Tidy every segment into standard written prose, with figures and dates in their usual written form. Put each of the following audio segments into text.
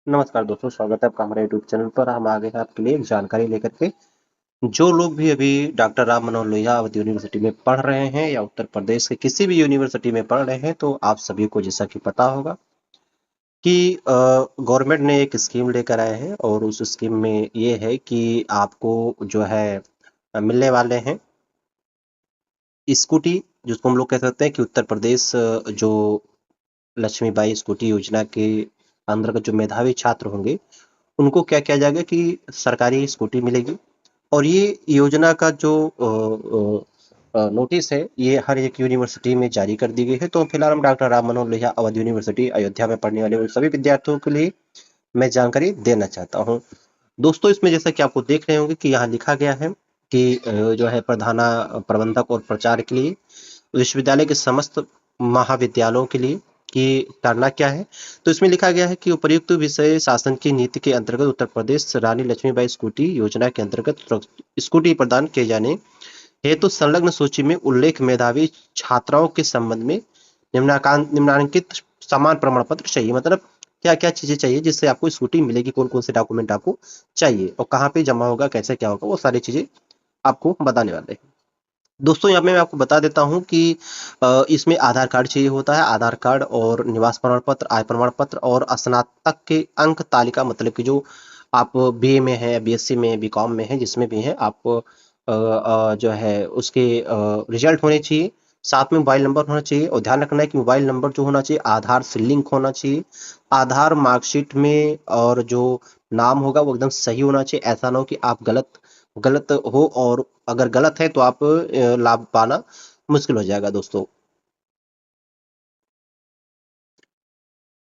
नमस्कार दोस्तों, स्वागत है आपका हमारे यूट्यूब चैनल पर। हम आ गए हैं आपके लिए एक जानकारी लेकर के। जो लोग भी अभी डॉक्टर राम मनोहर लोहिया अवध यूनिवर्सिटी में पढ़ रहे हैं या उत्तर प्रदेश के किसी भी यूनिवर्सिटी में पढ़ रहे हैं, तो आप सभी को जैसा कि पता होगा कि गवर्नमेंट ने एक स्कीम लेकर आए हैं और उस स्कीम में ये है कि आपको जो है मिलने वाले हैं स्कूटी, जिसको हम लोग कह सकते हैं कि उत्तर प्रदेश जो लक्ष्मीबाई स्कूटी योजना के अंतर्गत जो मेधावी छात्र होंगे उनको क्या किया जाएगा कि सरकारी स्कूटी मिलेगी। और ये योजना का जो नोटिस है ये हर एक यूनिवर्सिटी में जारी कर दी गई है। तो फिलहाल हम डॉक्टर राम मनोहर लोहिया अवध यूनिवर्सिटी अयोध्या में पढ़ने वाले उन सभी विद्यार्थियों के लिए मैं जानकारी देना चाहता हूँ। दोस्तों, इसमें जैसा कि आपको देख रहे होंगे कि यहाँ लिखा गया है कि जो है प्रधाना प्रबंधक और प्रचार के लिए विश्वविद्यालय के समस्त महाविद्यालयों के लिए कि करना क्या है। तो इसमें लिखा गया है कि उपर्युक्त विषय शासन की नीति के अंतर्गत उत्तर प्रदेश रानी लक्ष्मीबाई स्कूटी योजना के अंतर्गत स्कूटी प्रदान किए जाने हेतु संलग्न सूची में उल्लेख मेधावी छात्राओं के संबंध में निम्नांकित समान प्रमाण पत्र चाहिए। मतलब क्या क्या चीजें चाहिए जिससे आपको स्कूटी मिलेगी, कौन कौन से डॉक्यूमेंट आपको चाहिए और कहाँ पे जमा होगा, कैसे क्या होगा, वो सारी चीजें आपको बताने वाले हैं। दोस्तों, यहाँ पे मैं आपको बता देता हूँ कि इसमें आधार कार्ड चाहिए होता है। आधार कार्ड और निवास प्रमाण पत्र, आय प्रमाण पत्र और स्नातक के अंक तालिका, मतलब कि जो आप बीए में है, बीएससी में, बीकॉम में है, जिसमें भी है आप जो है उसके रिजल्ट होने चाहिए। साथ में मोबाइल नंबर होना चाहिए और ध्यान रखना है कि मोबाइल नंबर जो होना चाहिए आधार से लिंक होना चाहिए। आधार मार्कशीट में और जो नाम होगा वो एकदम सही होना चाहिए। ऐसा ना हो कि आप गलत गलत हो, और अगर गलत है तो आप लाभ पाना मुश्किल हो जाएगा दोस्तों।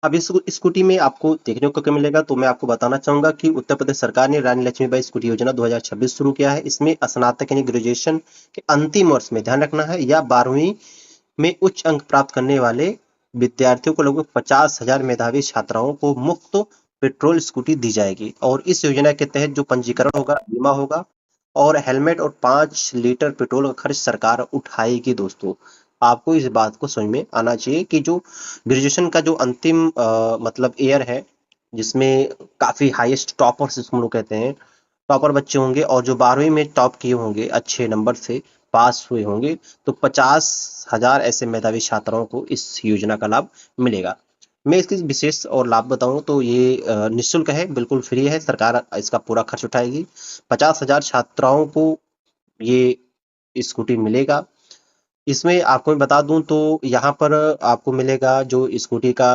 अब इस स्कूटी में आपको देखने को क्या मिलेगा, तो मैं आपको बताना चाहूंगा कि उत्तर प्रदेश सरकार ने रानी लक्ष्मीबाई स्कूटी योजना 2026 शुरू किया है। इसमें स्नातक यानी ग्रेजुएशन के अंतिम वर्ष में ध्यान रखना है या 12वीं में उच्च अंक प्राप्त करने वाले विद्यार्थियों को लगभग 50,000 मेधावी छात्राओं को मुफ्त पेट्रोल स्कूटी दी जाएगी। और इस योजना के तहत जो पंजीकरण होगा, बीमा होगा और हेलमेट और 5 लीटर पेट्रोल का खर्च सरकार उठाएगी। दोस्तों, आपको इस बात को समझ में आना चाहिए कि जो ग्रेजुएशन का जो अंतिम मतलब ईयर है, जिसमें काफी हाईएस्ट टॉपर्स जिसको हम लोग कहते हैं, टॉपर बच्चे होंगे और जो 12वीं में टॉप किए होंगे, अच्छे नंबर से पास हुए होंगे, तो 50,000 ऐसे मेधावी छात्राओं को इस योजना का लाभ मिलेगा। मैं इसकी विशेष और लाभ बताऊं तो ये निःशुल्क है, बिल्कुल फ्री है, सरकार इसका पूरा खर्च उठाएगी। 50,000 छात्राओं को ये स्कूटी मिलेगा। इसमें आपको मैं बता दूं तो यहाँ पर आपको मिलेगा जो स्कूटी का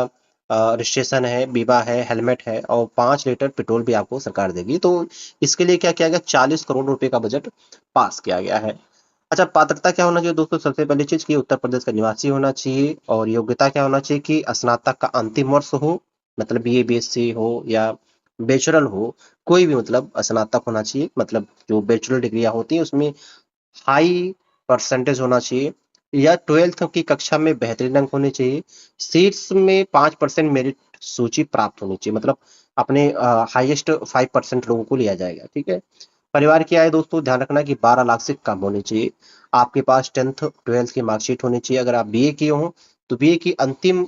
रजिस्ट्रेशन है, बीमा है, हेलमेट है और 5 लीटर पेट्रोल भी आपको सरकार देगी। तो इसके लिए क्या किया गया, 40 करोड़ रुपए का बजट पास किया गया है। अच्छा, पात्रता क्या होना चाहिए दोस्तों? सबसे पहली चीज कि उत्तर प्रदेश का निवासी होना चाहिए। और योग्यता क्या होना चाहिए कि स्नातक का अंतिम वर्ष हो, मतलब बीए बीएससी हो या बैचलर हो, कोई भी मतलब स्नातक होना चाहिए। मतलब जो बैचलर डिग्रियां होती हैं उसमें हाई परसेंटेज होना चाहिए या 12th की कक्षा में बेहतरीन अंक होने चाहिए। सीट्स में 5% मेरिट सूची प्राप्त होनी चाहिए, मतलब अपने हाईएस्ट 5% लोगों को लिया जाएगा। ठीक है। परिवार की आय दोस्तों ध्यान रखना कि 12 लाख से कम होनी चाहिए। आपके पास 10th 12th की मार्कशीट होनी चाहिए। अगर आप बीए किए हो तो बीए की अंतिम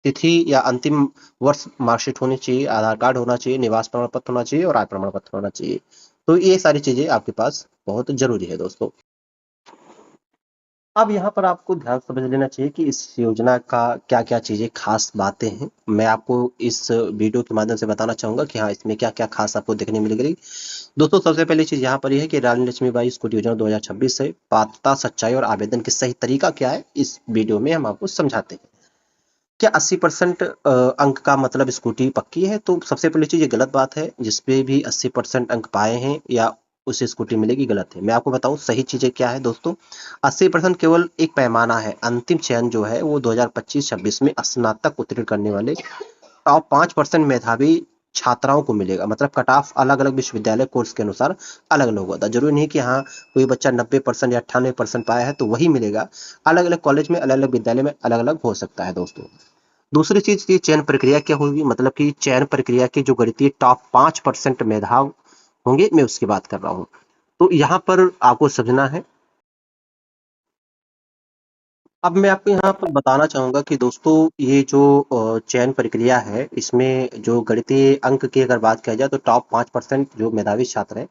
तिथि या अंतिम वर्ष मार्कशीट होनी चाहिए, आधार कार्ड होना चाहिए, निवास प्रमाण पत्र होना चाहिए और आय प्रमाण पत्र होना चाहिए। तो ये सारी चीजें आपके पास बहुत जरूरी है दोस्तों। अब यहाँ पर आपको ध्यान समझ लेना चाहिए कि इस योजना का क्या क्या चीजें खास बातें हैं। मैं आपको इस वीडियो के माध्यम से बताना चाहूंगा कि हाँ, इसमें क्या क्या खास आपको देखने मिलेगी। दोस्तों, सबसे पहली चीज यहाँ पर यह है कि रानी लक्ष्मीबाई स्कूटी योजना 2026 है। पात्रता, सच्चाई और आवेदन के सही तरीका क्या है, इस वीडियो में हम आपको समझाते हैं। क्या 80% अंक का मतलब स्कूटी पक्की है? तो सबसे पहली चीज ये गलत बात है। जिसपे भी 80% अंक पाए हैं या उसे स्कूटी मिलेगी, गलत है। मैं आपको बताऊं सही चीजें क्या है दोस्तों। 80% केवल एक पैमाना है। अंतिम चयन जो है वो 2025-26 में स्नातक उत्तीर्ण करने वाले टॉप 5% मेधावी छात्राओं को मिलेगा। मतलब कट ऑफ अलग अलग विश्वविद्यालय कोर्स के अनुसार अलग अलग होता है। जरूरी नहीं कि हाँ कोई बच्चा 90% या 98% पाया है तो वही मिलेगा। अलग अलग कॉलेज में, अलग अलग विद्यालय में अलग अलग हो सकता है दोस्तों। दूसरी चीज की चयन प्रक्रिया क्या होगी, मतलब कि चयन प्रक्रिया की जो गणितीय टॉप 5% मेधाव होंगे, मैं उसकी बात कर रहा हूँ। तो यहाँ पर आपको समझना है अब मैं आपको यहाँ पर बताना चाहूँगा कि दोस्तों ये जो चयन प्रक्रिया है, इसमें जो गणितीय अंक की अगर बात किया जाए तो टॉप 5% जो मेधावी छात्र हैं,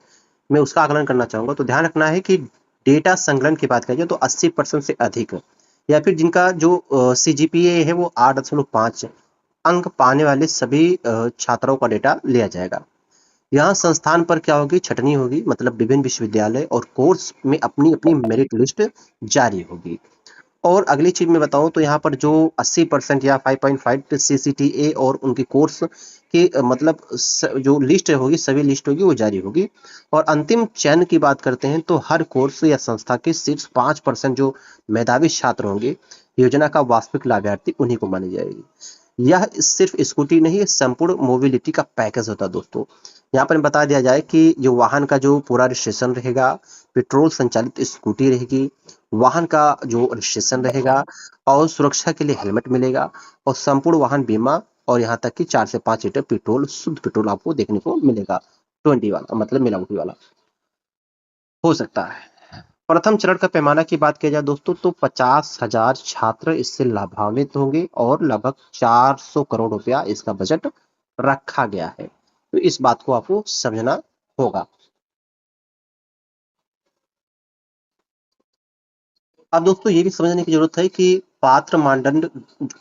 मैं उसका आकलन करना चाहूँगा। तो ध्यान रखना है कि डेटा संकलन की बात किया जाए तो 80% से अधिक या फिर जिनका जो सीजीपीए है वो 8.5 अंक पाने वाले सभी छात्रों का डेटा लिया जाएगा। यहाँ संस्थान पर क्या होगी, छँटनी होगी, मतलब विभिन्न विश्वविद्यालय और कोर्स में अपनी-अपनी मेरिट लिस्ट जारी होगी। और अगली चीज़ मैं बताऊँ तो यहाँ पर जो 80% या 5.5 सीसीटीए और उनके कोर्स की मतलब जो लिस्ट होगी, सभी लिस्ट होगी वो जारी होगी। और अंतिम चयन की बात करते हैं तो हर कोर्स या संस्था के शीर्ष 5% जो मेधावी छात्र होंगे, योजना का वास्तविक लाभार्थी उन्हीं को मानी जाएगी। यह सिर्फ स्कूटी नहीं, संपूर्ण मोबिलिटी का पैकेज होता है दोस्तों। यहाँ पर बता दिया जाए कि जो वाहन का जो पूरा रजिस्ट्रेशन रहेगा, पेट्रोल संचालित स्कूटी रहेगी, वाहन का जो रजिस्ट्रेशन रहेगा और सुरक्षा के लिए हेलमेट मिलेगा और संपूर्ण वाहन बीमा और यहाँ तक कि 4 से 5 लीटर पेट्रोल, शुद्ध पेट्रोल आपको देखने को मिलेगा। 20 वाला मतलब मिलावटी वाला हो सकता है। प्रथम चरण का पैमाना की बात की जाए दोस्तों तो 50,000 छात्र इससे लाभान्वित होंगे और लगभग 400 करोड़ रुपया इसका बजट रखा गया है। तो इस बात को आपको समझना होगा। अब दोस्तों ये भी समझने की जरूरत है कि पात्र मानदंड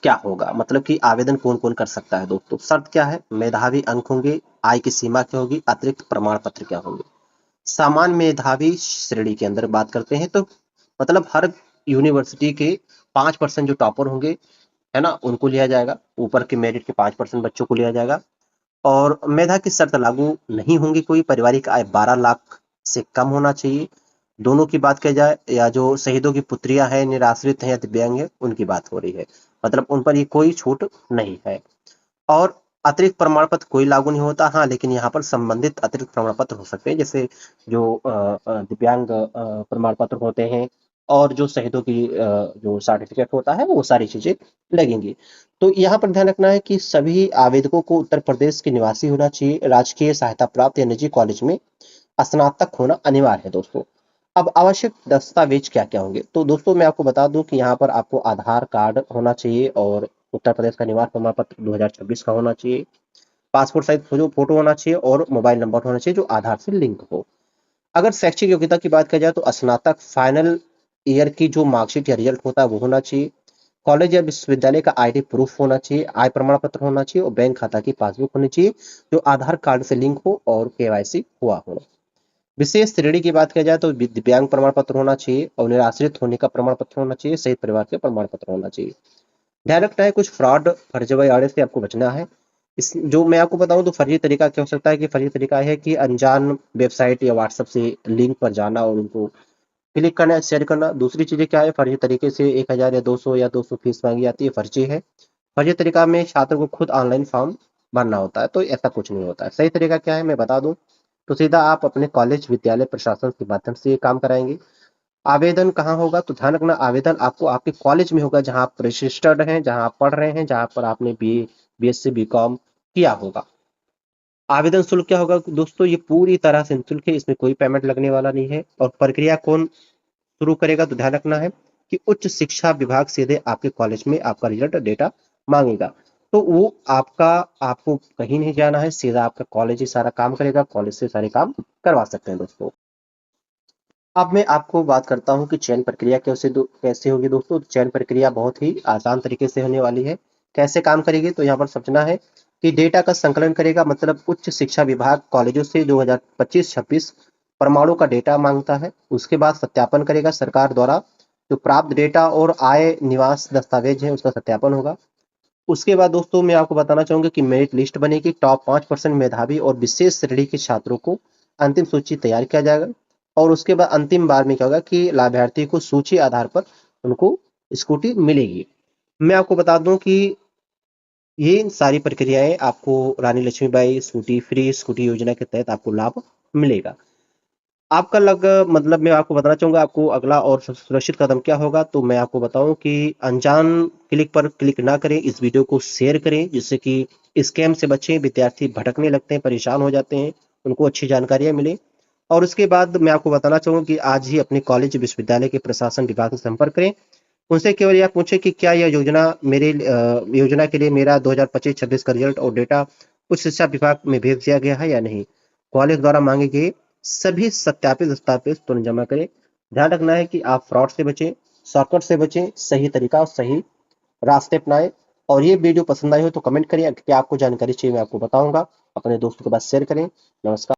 क्या होगा, मतलब कि आवेदन कौन कौन कर सकता है दोस्तों। शर्त क्या है, मेधावी अंक होंगे, आय की सीमा क्या होगी, अतिरिक्त प्रमाण पत्र क्या होंगे। सामान्य मेधावी श्रेणी के अंदर बात करते हैं तो मतलब हर यूनिवर्सिटी के 5% जो टॉपर होंगे, है ना, उनको लिया जाएगा। ऊपर के मेरिट के 5% बच्चों को लिया जाएगा। और मेधा की शर्त लागू नहीं होंगी कोई। पारिवारिक आय 12 लाख से कम होना चाहिए। दोनों की बात की जाए या जो शहीदों की पुत्रियां हैं, निराश्रित हैं या दिव्यांग हैं, उनकी बात हो रही है, मतलब उन पर ये कोई छूट नहीं है। और अतिरिक्त प्रमाण पत्र कोई लागू नहीं होता। हाँ, लेकिन यहाँ पर संबंधित अतिरिक्त प्रमाण पत्र हो सकते हैं, जैसे जो दिव्यांग प्रमाण पत्र होते हैं और जो शहीदों की जो सर्टिफिकेट होता है वो सारी चीजें लगेंगी। तो यहाँ पर ध्यान रखना है कि सभी आवेदकों को उत्तर प्रदेश के निवासी होना चाहिए, राजकीय सहायता प्राप्त या निजी कॉलेज में स्नातक होना अनिवार्य है दोस्तों। अब आवश्यक दस्तावेज क्या क्या होंगे, तो दोस्तों मैं आपको बता दूं कि यहाँ पर आपको आधार कार्ड होना चाहिए और उत्तर प्रदेश का निवास प्रमाण पत्र 2026 का होना चाहिए। पासपोर्ट साइज फोटो होना चाहिए और मोबाइल नंबर होना चाहिए जो आधार से लिंक हो। अगर शैक्षिक योग्यता की बात की जाए तो स्नातक फाइनल ईयर की जो मार्कशीट या रिजल्ट होता है वो होना चाहिए। कॉलेज या विश्वविद्यालय का आईडी प्रूफ होना चाहिए, आय प्रमाण पत्र होना चाहिए और बैंक खाता की पासबुक होनी चाहिए जो आधार कार्ड से लिंक हो और केवाईसी हुआ हो। विशेष श्रेणी की बात किया जाए तो दिव्यांग प्रमाण पत्र होना चाहिए और निराश्रित होने का प्रमाण पत्र होना चाहिए, शहीद परिवार के प्रमाण पत्र होना चाहिए। ध्यान रखना है कुछ फ्रॉड फर्जीवाड़े से आपको बचना है। इस जो मैं आपको बताऊं तो फर्जी तरीका क्या हो सकता है कि फर्जी तरीका है कि अनजान वेबसाइट या व्हाट्सएप से लिंक पर जाना और उनको क्लिक करना, शेयर करना। दूसरी चीजें क्या है, फर्जी तरीके से 1,000 या 200 या 200 फीस मांगी जाती है, फर्जी है। फर्जी तरीका में छात्र को खुद ऑनलाइन फॉर्म भरना होता है, तो ऐसा कुछ नहीं होता है। सही तरीका क्या है मैं बता दूं तो सीधा आप अपने कॉलेज विद्यालय प्रशासन के माध्यम से ये काम कराएंगे। आवेदन कहाँ होगा, तो ध्यान रखना आवेदन आपको आपके कॉलेज में होगा जहां आप रजिस्टर्ड हैं, जहां आप पढ़ रहे हैं, जहां पर आपने बीए, बीएससी, बीकॉम किया होगा। आवेदन शुल्क क्या होगा दोस्तों, ये पूरी तरह से निःशुल्क है, इसमें कोई पेमेंट लगने वाला नहीं है। और प्रक्रिया कौन शुरू करेगा, तो ध्यान रखना है कि उच्च शिक्षा विभाग सीधे आपके कॉलेज में आपका रिजल्ट डेटा मांगेगा। तो वो आपका आपको कहीं नहीं जाना है, सीधा आपका कॉलेज ही सारा काम करेगा, कॉलेज से सारे काम करवा सकते हैं दोस्तों। अब मैं आपको बात करता हूँ कि चयन प्रक्रिया कैसे होगी दोस्तों। चयन प्रक्रिया बहुत ही आसान तरीके से होने वाली है। कैसे काम करेगी, तो यहाँ पर समझना है कि डेटा का संकलन करेगा, मतलब उच्च शिक्षा विभाग कॉलेजों से 2025-26 प्रमाणों का डेटा मांगता है। उसके बाद सत्यापन करेगा सरकार द्वारा, जो प्राप्त डेटा और आय निवास दस्तावेज है उसका सत्यापन होगा। उसके बाद दोस्तों मैं आपको बताना चाहूंगा कि मेरिट लिस्ट बनेगी। टॉप 5% मेधावी और विशेष श्रेणी के छात्रों को अंतिम सूची तैयार किया जाएगा। और उसके बाद अंतिम बार में क्या होगा कि लाभार्थी को सूची आधार पर उनको स्कूटी मिलेगी। मैं आपको बता दूं कि ये सारी प्रक्रियाएं आपको रानी लक्ष्मीबाई स्कूटी फ्री स्कूटी योजना के तहत आपको लाभ मिलेगा। आपका मतलब मैं आपको बताना चाहूंगा आपको अगला और सुरक्षित कदम क्या होगा, तो मैं आपको बताऊं कि अनजान क्लिक पर क्लिक ना करें, इस वीडियो को शेयर करें जिससे कि स्कैम से बचें। विद्यार्थी भटकने लगते हैं, परेशान हो जाते हैं, उनको अच्छी जानकारियां मिले। और उसके बाद मैं आपको बताना चाहूंगा कि आज ही अपने कॉलेज विश्वविद्यालय के प्रशासन विभाग से संपर्क करें उनसे केवल यह पूछें कि क्या यह योजना योजना के लिए मेरा 2025-26 का रिजल्ट और डेटा उच्च शिक्षा विभाग में भेज दिया गया है या नहीं। कॉलेज द्वारा मांगे गए सभी सत्यापित दस्तावेज तुरंत जमा करें। ध्यान रखना है कि आप फ्रॉड से बचें, शॉर्टकट से बचें, सही तरीका और सही रास्ते अपनाएं। और ये वीडियो पसंद आई हो तो कमेंट करिए, क्या आपको जानकारी चाहिए मैं आपको बताऊंगा। अपने दोस्तों के पास शेयर करें। नमस्कार।